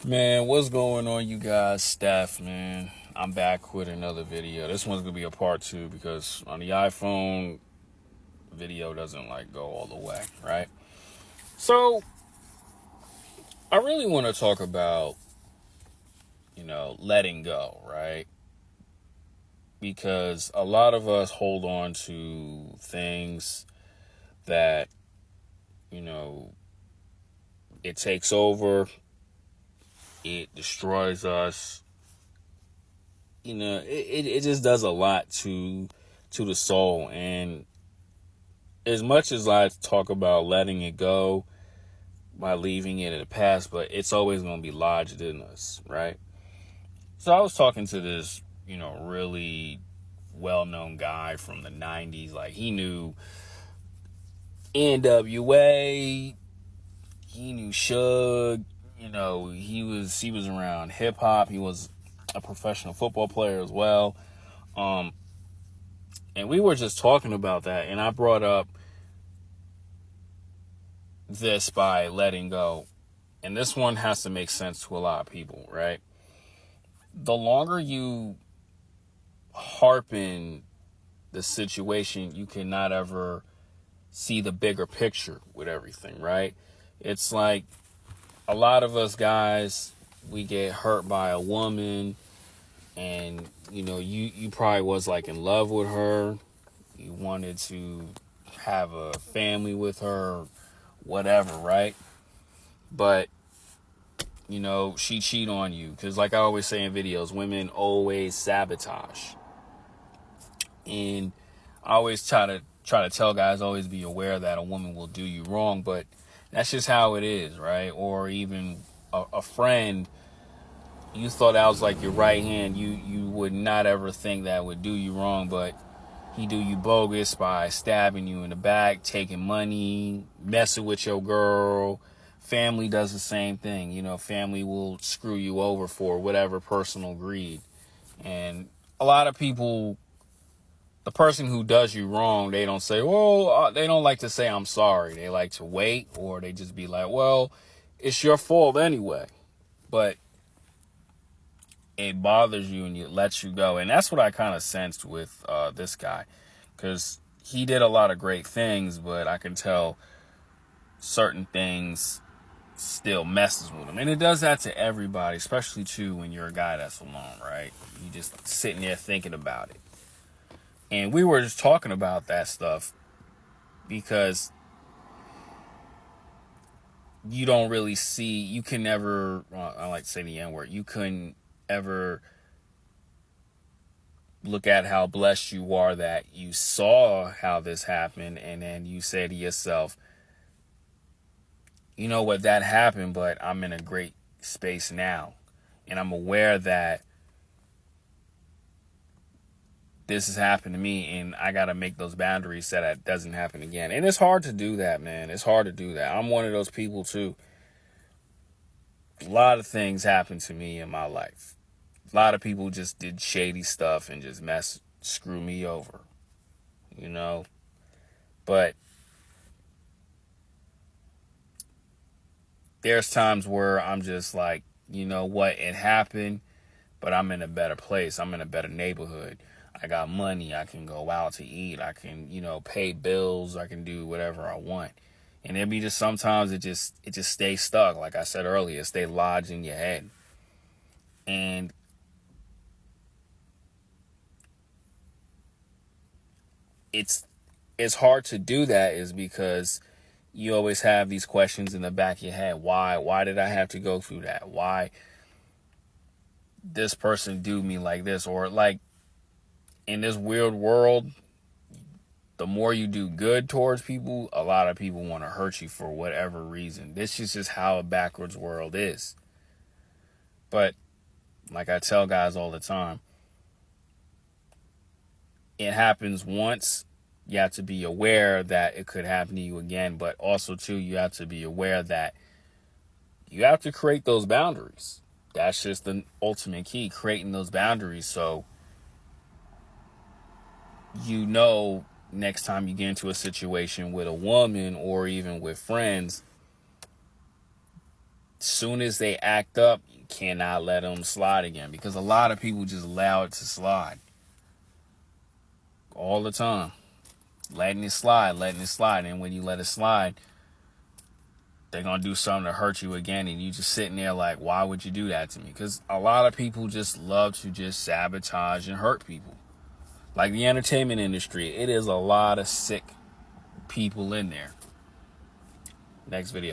Man, what's going on, you guys? Steph, man. I'm back with another video. This one's gonna be a part two because on the iPhone, video doesn't go all the way, right? So I really want to talk about, letting go, right? Because a lot of us hold on to things that, you know, it takes over, it destroys us. It just does a lot to the soul. And as much as I talk about letting it go by leaving it in the past, but it's always going to be lodged in us, right? So I was talking to this, really well-known guy from the 90s. Like, he knew NWA, he knew Suge, he was around hip-hop. He was a professional football player as well. And we were just talking about that, and I brought up this by letting go. And this one has to make sense to a lot of people, right? The longer you harp the situation, you cannot ever see the bigger picture with everything, right? It's like a lot of us guys, we get hurt by a woman, and you probably was in love with her. You wanted to have a family with her, whatever, right? But she cheat on you because, like I always say in videos, women always sabotage. And I always try to tell guys, always be aware that a woman will do you wrong, but that's just how it is, right? Or even a friend, you thought that was like your right hand. You would not ever think that would do you wrong, but he do you bogus by stabbing you in the back, taking money, messing with your girl. Family does the same thing. Family will screw you over for whatever personal greed. And a lot of people, the person who does you wrong, they don't say, they don't like to say, I'm sorry. They like to wait, or they just be like, well, it's your fault anyway. But it bothers you and it lets you go. And that's what I kind of sensed with this guy, because he did a lot of great things, but I can tell certain things still messes with him. And it does that to everybody, especially too when you're a guy that's alone, right? You just sitting there thinking about it. And we were just talking about that stuff because you don't really see, you can never, I like to say the N-word, you couldn't ever look at how blessed you are that you saw how this happened, and then you say to yourself, you know what, that happened, but I'm in a great space now. And I'm aware that this has happened to me, and I got to make those boundaries so that doesn't happen again. And it's hard to do that, man. It's hard to do that. I'm one of those people too. A lot of things happened to me in my life. A lot of people just did shady stuff and just screw me over, But there's times where I'm just like, you know what, it happened, but I'm in a better place. I'm in a better neighborhood. I got money. I can go out to eat. I can, pay bills. I can do whatever I want. And it be just sometimes it just stays stuck. Like I said earlier, it stay lodged in your head. And it's hard to do that is because you always have these questions in the back of your head. Why did I have to go through that? Why this person do me like this? Or like in this weird world, the more you do good towards people, a lot of people want to hurt you for whatever reason. This is just how a backwards world is. But like I tell guys all the time, it happens once. You have to be aware that it could happen to you again. But also, too, you have to be aware that you have to create those boundaries. That's just the ultimate key, creating those boundaries. So, next time you get into a situation with a woman or even with friends, soon as they act up, cannot let them slide again, because a lot of people just allow it to slide all the time, letting it slide. And when you let it slide, they're going to do something to hurt you again. And you just sitting there like, why would you do that to me? Because a lot of people just love to just sabotage and hurt people. Like the entertainment industry, it is a lot of sick people in there. Next video.